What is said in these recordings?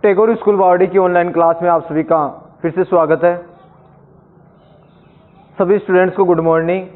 Tagore school बावड़ी की online class में आप सभी का फिर से स्वागत है। सभी स्टूडेंट्स को गुड मॉर्निंग।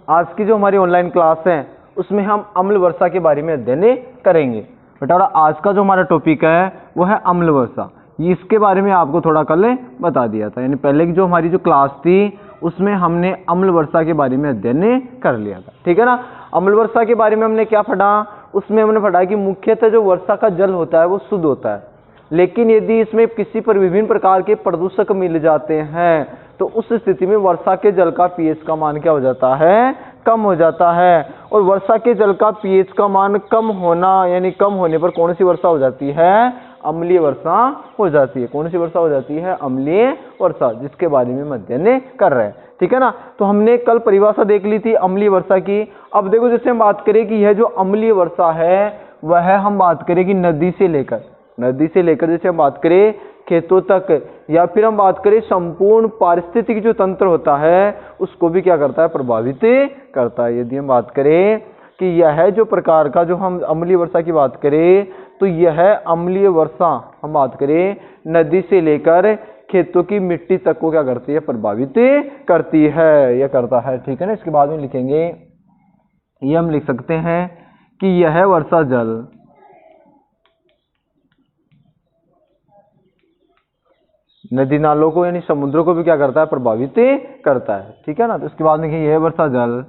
आज की जो हमारी ऑनलाइन क्लास है उसमें हम अम्ल वर्षा के बारे में अध्ययन करेंगे। बेटा आज का जो हमारा टॉपिक है वो है अम्ल वर्षा। इसके बारे में आपको थोड़ा कल बता दिया था, यानी पहले की जो हमारी जो क्लास थी उसमें हमने अम्ल वर्षा के बारे में अध्ययन कर लिया था, ठीक है ना। अम्ल वर्षा के बारे में हमने क्या पढ़ा, उसमें हमने पढ़ा कि मुख्यतः जो वर्षा का जल होता है वो शुद्ध होता है, लेकिन यदि इसमें किसी पर विभिन्न प्रकार के प्रदूषक मिल जाते हैं तो उस स्थिति में वर्षा के जल का पीएच का मान क्या हो जाता है, कम हो जाता है। और वर्षा के जल का पीएच का मान कम होना यानी कम होने पर कौन सी वर्षा हो जाती है, अम्लीय वर्षा हो जाती है। कौन सी वर्षा हो जाती है, अम्लीय वर्षा, जिसके बारे में हम अध्ययन कर रहे हैं, ठीक है ना। तो हमने कल परिभाषा देख ली थी अम्लीय वर्षा की। अब देखो जैसे हम बात करें कि यह जो अम्लीय वर्षा है वह हम बात करें कि नदी से लेकर जैसे हम बात करें खेतों तक, या फिर हम बात करें संपूर्ण पारिस्थितिक जो तंत्र होता है उसको भी क्या करता है, प्रभावित करता है। यदि हम बात करें कि यह जो प्रकार का जो हम अम्लीय वर्षा की बात करें तो यह अम्लीय वर्षा हम बात करें नदी से लेकर खेतों की मिट्टी तक को क्या करती है, प्रभावित करती है, यह करता है, ठीक है ना। इसके बाद में लिखेंगे, ये हम लिख सकते हैं कि यह वर्षा जल नदी नालों को यानी समुद्रों को भी क्या करता है, प्रभावित करता है, ठीक है ना। तो इसके बाद में यह वर्षा जल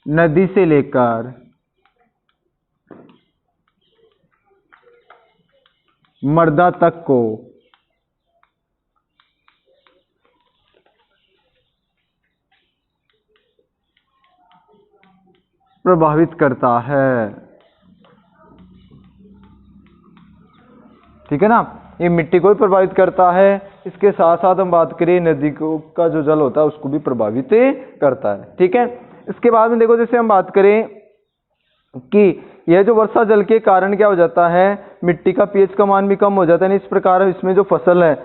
नदी से लेकर मर्दा तक को प्रभावित करता है, ठीक है ना। ये मिट्टी को भी प्रभावित करता है, इसके साथ साथ हम बात करें नदी को का जो जल होता है उसको भी प्रभावित करता है, ठीक है। इसके बाद में देखो जैसे हम बात करें कि यह जो वर्षा जल के कारण क्या हो जाता है, मिट्टी का पीएच का मान भी कम हो जाता है। इस प्रकार इसमें जो फसल है,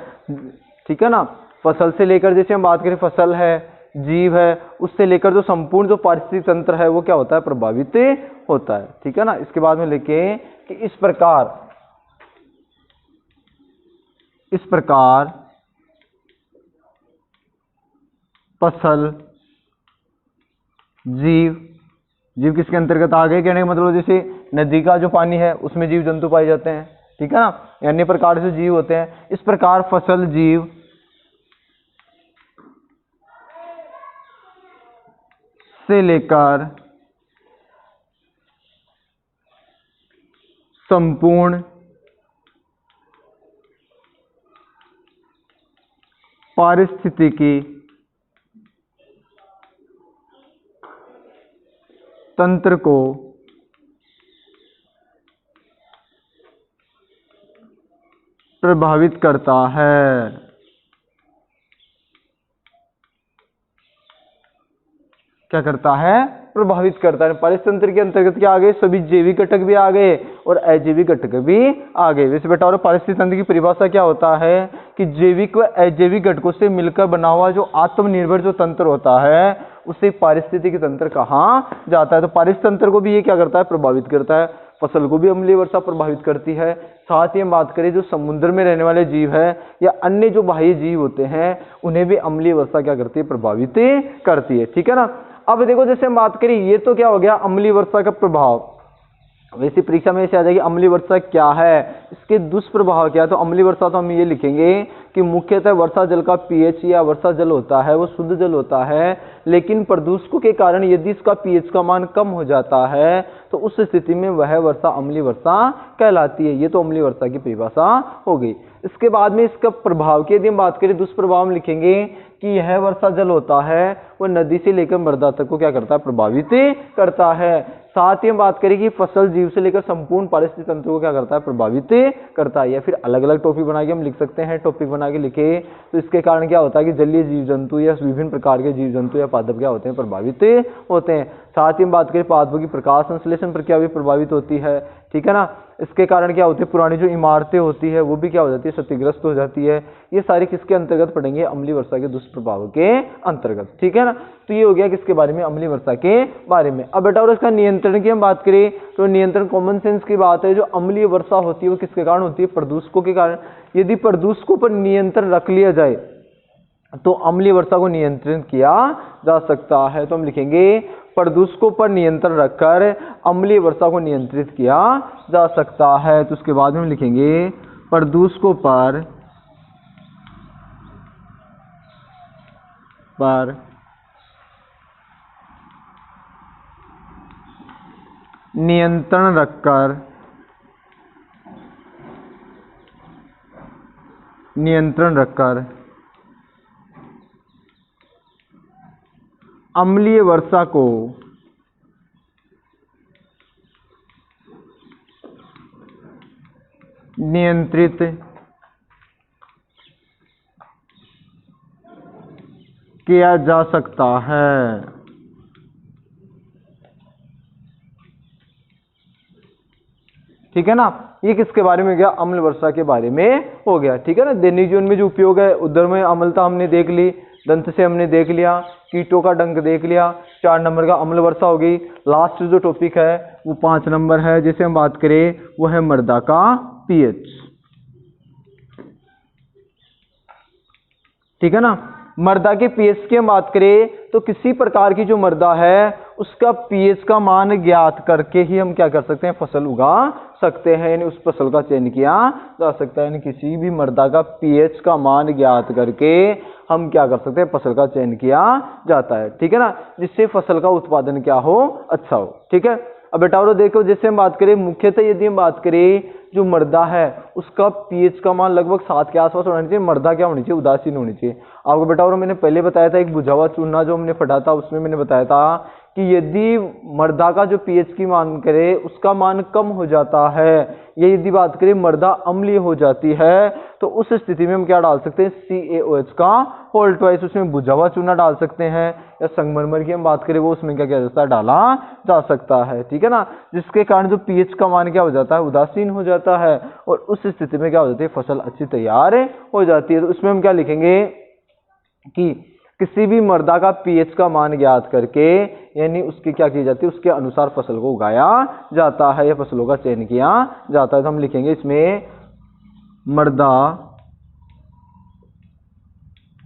ठीक है ना, फसल से लेकर जैसे हम बात करें फसल है, जीव है, उससे लेकर जो संपूर्ण जो पारिस्थितिक तंत्र है वो क्या होता है, प्रभावित होता है, ठीक है ना। इसके बाद में लिखे कि इस प्रकार फसल जीव किसके अंतर्गत आ गए, कहने का मतलब जैसे नदी का जो पानी है उसमें जीव जंतु पाए जाते हैं, ठीक है ना, अन्य प्रकार से जीव होते हैं। इस प्रकार फसल जीव से लेकर संपूर्ण पारिस्थितिकी तंत्र को प्रभावित करता है, क्या करता है, प्रभावित करता है। पारिस्थितिक तंत्र के अंतर्गत क्या आ गए, सभी जैविक घटक भी आ गए और अजैविक घटक भी आ गए। वैसे बेटा और पारिस्थितिक तंत्र की परिभाषा क्या होता है कि जैविक व अजैविक घटकों से मिलकर बना हुआ जो आत्मनिर्भर जो तंत्र होता है उसे पारिस्थितिक तंत्र कहा जाता है। तो पारिस्थितिक तंत्र को भी ये क्या करता है, प्रभावित करता है। फसल को भी अम्लीय वर्षा प्रभावित करती है। साथ ही हम बात करें जो समुद्र में रहने वाले जीव है या अन्य जो बाह्य जीव होते हैं उन्हें भी अम्लीय वर्षा क्या करती है, प्रभावित करती है, ठीक है ना। अब देखो जैसे हम बात करें, ये तो क्या हो गया अम्लीय वर्षा का प्रभाव। वैसे परीक्षा में ऐसे आ जाएगी अम्लीय वर्षा क्या है, इसके दुष्प्रभाव क्या है। तो अम्लीय वर्षा तो हम ये लिखेंगे कि मुख्यतः वर्षा जल का पीएच या वर्षा जल होता है वो शुद्ध जल होता है, लेकिन प्रदूषकों के कारण यदि इसका पीएच का मान कम हो जाता है तो उस स्थिति में वह वर्षा अम्लीय वर्षा कहलाती है। ये तो अम्लीय वर्षा की परिभाषा हो गई। इसके बाद में इसका प्रभाव की यदि हम बात करें, दुष्प्रभाव हम लिखेंगे कि यह वर्षा जल होता है वो नदी से लेकर मृदा तक को क्या करता है, प्रभावित करता है। साथ ही हम बात करें कि फसल जीव से लेकर संपूर्ण पारिस्थितिक तंत्र को क्या करता है, प्रभावित करता है। या फिर अलग अलग टॉपिक बना के हम लिख सकते हैं, टॉपिक बना के लिखे तो इसके कारण क्या होता है कि जलीय जीव जंतु या विभिन्न प्रकार के जीव जंतु या पादप क्या होते हैं, प्रभावित होते हैं। साथ ही हम बात करें पादपों की प्रकाश संश्लेषण प्रक्रिया भी प्रभावित होती है, ठीक है ना। इसके कारण क्या होती है, पुरानी जो इमारतें होती है वो भी क्या हो जाती है, क्षतिग्रस्त हो जाती है। ये सारी किसके अंतर्गत पड़ेंगे, अम्लीय वर्षा के दुष्प्रभाव के अंतर्गत, ठीक है ना। तो ये हो गया किसके बारे में, अम्लीय वर्षा के बारे में। अब बेटा और इसका नियंत्रण की हम बात करें तो नियंत्रण कॉमन सेंस की बात है। जो अम्लीय वर्षा होती है वो किसके कारण होती है, प्रदूषकों के कारण। यदि प्रदूषकों पर नियंत्रण रख लिया जाए तो अम्लीय वर्षा को नियंत्रित किया जा सकता है। तो हम लिखेंगे प्रदूषकों पर नियंत्रण रखकर अम्लीय वर्षा को नियंत्रित किया जा सकता है। तो उसके बाद में हम लिखेंगे प्रदूषकों पर नियंत्रण रखकर अम्लीय वर्षा को नियंत्रित किया जा सकता है। ठीक है ना। ये किसके बारे में हो गया, अम्ल वर्षा के बारे में हो गया। ठीक है ना। दैनिक जीवन में जो उपयोग है, उद्धरण अम्लता हमने देख ली, दंत से हमने देख लिया, कीटों का डंक देख लिया, 4 नंबर का अम्ल वर्षा हो गई। लास्ट जो टॉपिक है वो 5 नंबर है, जिसे हम बात करें वो है मृदा का पीएच। ठीक है ना। मृदा के पीएच की हम बात करें तो किसी प्रकार की जो मृदा है उसका पीएच का मान ज्ञात करके ही हम क्या कर सकते हैं, फसल उगा सकते हैं, यानी उस फसल का चयन किया जा सकता है। यानी किसी भी मृदा का पीएच का मान ज्ञात करके हम क्या कर सकते हैं, फसल का चयन किया जाता है। ठीक है ना, जिससे फसल का उत्पादन क्या हो, अच्छा हो। ठीक है। अब बेटा और देखो, जैसे हम बात करें मुख्यतः यदि हम बात करें जो मृदा है उसका पीएच का मान लगभग 7 के आसपास होना चाहिए। मृदा क्या होनी चाहिए, उदासीन होनी चाहिए। आपको बेटा और मैंने पहले बताया था, एक बुझा हुआ चूना जो हमने पढ़ा था उसमें मैंने बताया था कि यदि मृदा का जो पीएच की मान करे उसका मान कम हो जाता है, या यदि बात करें मृदा अम्लीय हो जाती है, तो उस स्थिति में हम क्या डाल सकते हैं, CaOH का होल ट्वाइस उसमें बुझा हुआ चूना डाल सकते हैं, या संगमरमर की हम बात करें वो उसमें क्या किया जाता है, डाला जा सकता है। ठीक है ना, जिसके कारण जो पीएच का मान क्या हो जाता है, उदासीन हो जाता है, और उस स्थिति में क्या हो जाती है, फसल अच्छी तैयार हो जाती है। तो उसमें हम क्या लिखेंगे कि किसी भी मृदा का पीएच का मान ज्ञात करके, यानी उसकी क्या की जाती है, उसके अनुसार फसल को उगाया जाता है या फसलों का चयन किया जाता है। तो हम लिखेंगे इसमें मृदा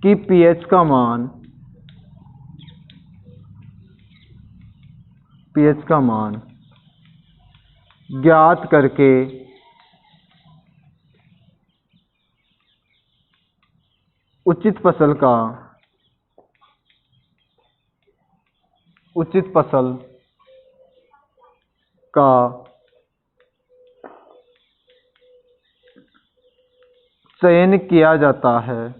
की पीएच का मान ज्ञात करके उचित फसल का चयन किया जाता है,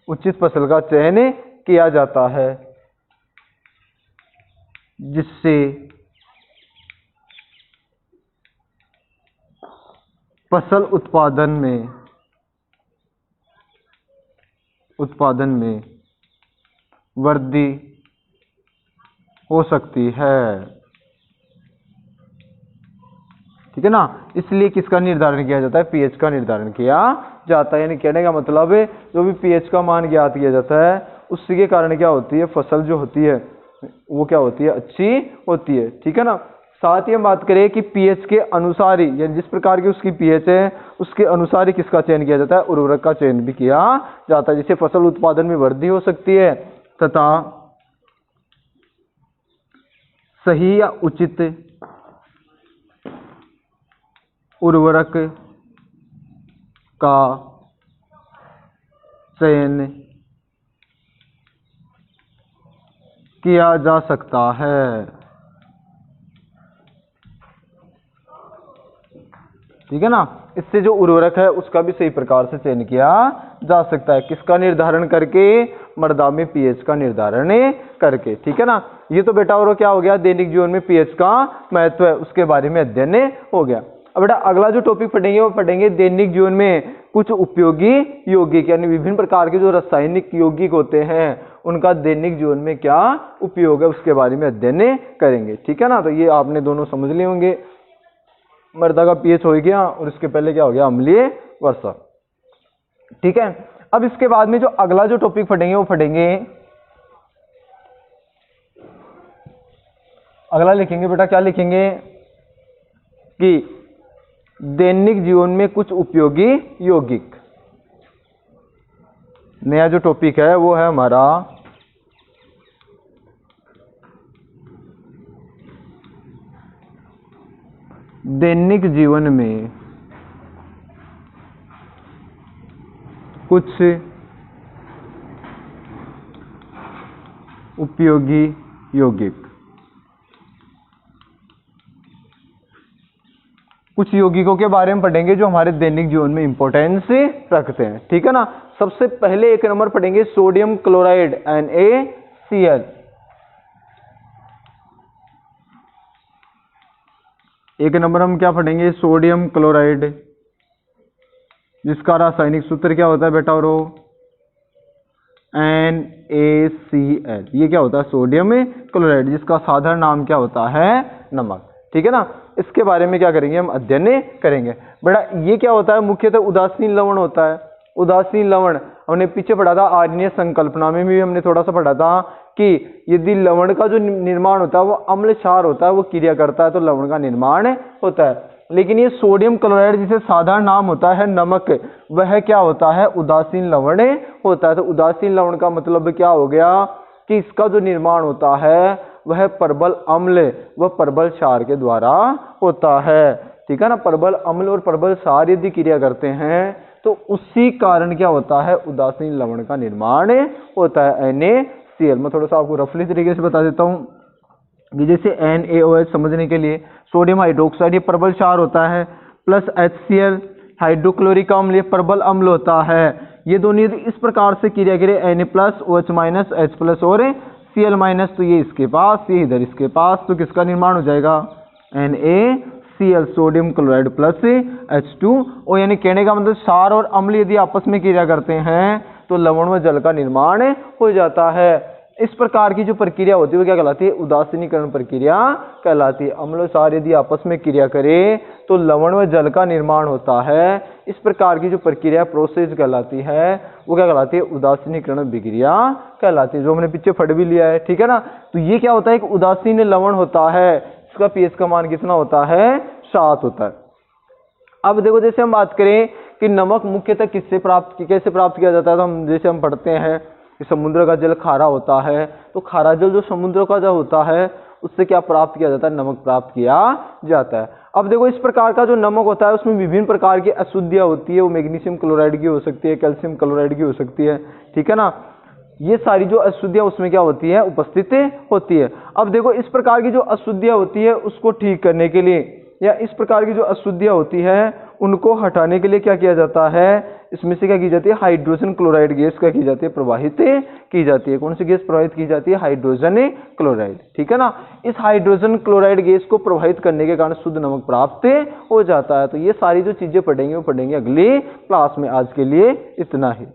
उचित फसल का चयन किया जाता है, जिससे फसल उत्पादन में वृद्धि हो सकती है। ठीक है ना। इसलिए किसका निर्धारण किया जाता है, पीएच का निर्धारण किया जाता है। यानी कहने का मतलब है जो भी पीएच का मान ज्ञात किया जाता है उसके कारण क्या होती है, फसल जो होती है वो क्या होती है, अच्छी होती है। ठीक है ना। साथ ही हम बात करें कि पीएच के अनुसार ही, यानी जिस प्रकार की उसकी पीएच है उसके अनुसार ही किसका चयन किया जाता है, उर्वरक का चयन भी किया जाता है, जिससे फसल उत्पादन में वृद्धि हो सकती है तथा सही या उचित उर्वरक का चयन किया जा सकता है। ठीक है ना। इससे जो उर्वरक है उसका भी सही प्रकार से चयन किया जा सकता है, किसका निर्धारण करके, मृदा में पीएच का निर्धारण करके। ठीक है ना। ये तो बेटा और क्या हो गया, दैनिक जीवन में पीएच का महत्व है उसके बारे में अध्ययन हो गया। अब बेटा अगला जो टॉपिक पढ़ेंगे वो पढ़ेंगे दैनिक जीवन में कुछ उपयोगी यौगिक, यानी विभिन्न प्रकार के जो रासायनिक यौगिक होते हैं उनका दैनिक जीवन में क्या उपयोग है उसके बारे में अध्ययन करेंगे। ठीक है ना, तो ये आपने दोनों समझ लिए होंगे। मृदा का पीएच हो गया और इसके पहले क्या हो गया, अम्लीय वर्षा। ठीक है, अब इसके बाद में जो अगला जो टॉपिक पढ़ेंगे वो पढ़ेंगे, अगला लिखेंगे बेटा, क्या लिखेंगे कि दैनिक जीवन में कुछ उपयोगी यौगिक। नया जो टॉपिक है वो है हमारा दैनिक जीवन में कुछ उपयोगी यौगिक। कुछ यौगिकों के बारे में पढ़ेंगे जो हमारे दैनिक जीवन में इंपॉर्टेंस रखते हैं। ठीक है ना, सबसे पहले एक नंबर पढ़ेंगे सोडियम क्लोराइड NaCl। एक नंबर हम क्या पढ़ेंगे, सोडियम क्लोराइड, जिसका रासायनिक सूत्र क्या होता है बेटा, और NaCl। ये क्या होता है, सोडियम क्लोराइड, जिसका साधारण नाम क्या होता है, नमक। ठीक है ना, इसके बारे में क्या करेंगे, हम अध्ययन करेंगे। बेटा ये क्या होता है, मुख्यतः उदासीन लवण होता है। उदासीन लवण हमने पीछे पढ़ा था, आर्यनीय संकल्पना में भी हमने थोड़ा सा पढ़ा था कि यदि लवण का जो निर्माण होता है वो अम्ल क्षार होता है, वो क्रिया करता है तो लवण का निर्माण होता है। लेकिन ये सोडियम क्लोराइड जिसे साधारण नाम होता है नमक, वह क्या होता है, उदासीन लवण होता है। तो उदासीन लवण का मतलब क्या हो गया कि इसका जो निर्माण होता है वह प्रबल अम्ल व प्रबल क्षार के द्वारा होता है। ठीक है ना, प्रबल अम्ल और प्रबल क्षार यदि क्रिया करते हैं तो उसी कारण क्या होता है, उदासीन लवण का निर्माण होता है, NaCl। मैं थोड़ा सा आपको रफली तरीके से बता देता हूँ कि जैसे NaOH समझने के लिए सोडियम हाइड्रोक्साइड ये प्रबल क्षार होता है, प्लस HCl हाइड्रोक्लोरिक अम्ल ये प्रबल अम्ल होता है। ये दोनों यदि इस प्रकार से क्रिया करें Na+OH- H+ और Cl-, तो ये इसके पास, ये इधर इसके पास, तो किसका निर्माण हो जाएगा, NaCl sodium chloride plus H2। और यानी कहने का मतलब क्षार और अम्ल यदि आपस में क्रिया करते हैं तो लवण व जल का निर्माण हो जाता है। इस प्रकार की जो प्रक्रिया होती है वो क्या कहलाती है, उदासीनीकरण प्रक्रिया कहलाती है। अम्ल और क्षार यदि आपस में क्रिया करे तो लवण व जल का निर्माण होता है। इस प्रकार की जो प्रक्रिया प्रोसेस कहलाती है वो क्या कहलाती है, उदासीनीकरण विक्रिया कहलाती है, जो हमने पीछे पढ़ भी लिया है। ठीक है ना, तो ये क्या होता है, एक उदासीन लवण होता है, इसका पीएच का मान कितना होता है, 7 होता है। अब देखो जैसे हम बात करें कि नमक मुख्यतः कैसे प्राप्त किया जाता है, तो हम जैसे हम पढ़ते हैं कि समुद्र का जल खारा होता है, तो खारा जल जो समुद्र का जल होता है उससे क्या प्राप्त किया जाता है, नमक प्राप्त किया जाता है। अब देखो इस प्रकार का जो नमक होता है उसमें विभिन्न प्रकार की अशुद्धियां होती है, वो मैग्नीशियम क्लोराइड की हो सकती है, कैल्शियम क्लोराइड की हो सकती है। ठीक है ना, ये सारी जो अशुद्धियां उसमें क्या होती है, उपस्थित होती है। अब देखो इस प्रकार की जो अशुद्धियां होती है उसको ठीक करने के लिए या इस प्रकार की जो अशुद्धियां होती है उनको हटाने के लिए क्या किया जाता है, इसमें से क्या की जाती है, हाइड्रोजन क्लोराइड गैस क्या की जाती है, प्रवाहित की जाती है। कौन सी गैस प्रवाहित की जाती है, हाइड्रोजन क्लोराइड। ठीक है ना, इस हाइड्रोजन क्लोराइड गैस को प्रवाहित करने के कारण शुद्ध नमक प्राप्त हो जाता है। तो ये सारी जो चीजें पढ़ेंगे वो पढ़ेंगे अगली क्लास में। आज के लिए इतना ही।